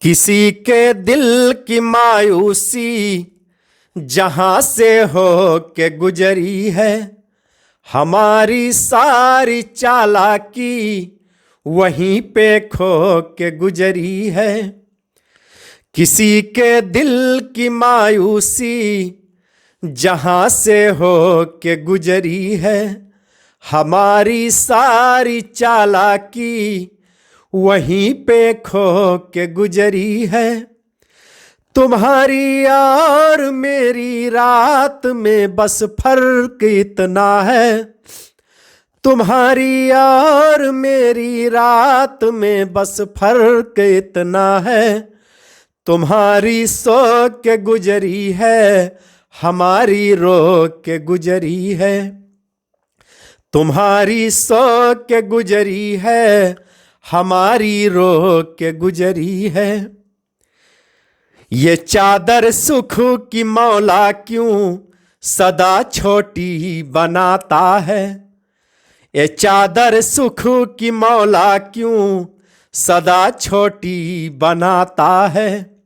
किसी के दिल की मायूसी जहां से हो के गुजरी है, हमारी सारी चालाकी वहीं पे खो के गुजरी है। किसी के दिल की मायूसी जहां से हो के गुजरी है, हमारी सारी चालाकी वहीं पे खो के गुजरी है। तुम्हारी और मेरी रात में बस फर्क इतना है, तुम्हारी और मेरी रात में बस फर्क इतना है। तुम्हारी सो के गुजरी है, हमारी रो के गुजरी है। तुम्हारी सो के गुजरी है, हमारी रो के गुजरी है। ये चादर सुख की मौला क्यों सदा छोटी बनाता है। ये चादर सुख की मौला क्यों सदा छोटी बनाता है।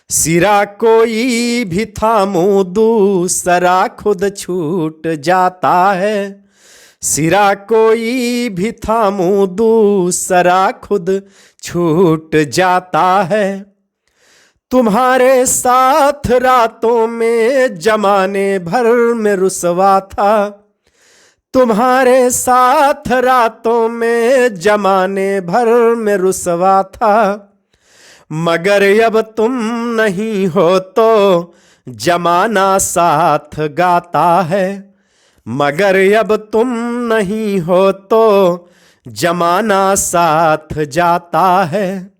सिरा कोई भी थामूं दूसरा खुद छूट जाता है। सिरा कोई भी थामूं दूसरा खुद छूट जाता है। तुम्हारे साथ रातों में जमाने भर में रुसवा था। तुम्हारे साथ रातों में जमाने भर में रुसवा था। मगर अब तुम नहीं हो तो जमाना साथ गाता है। मगर अब तुम नहीं हो तो जमाना साथ जाता है।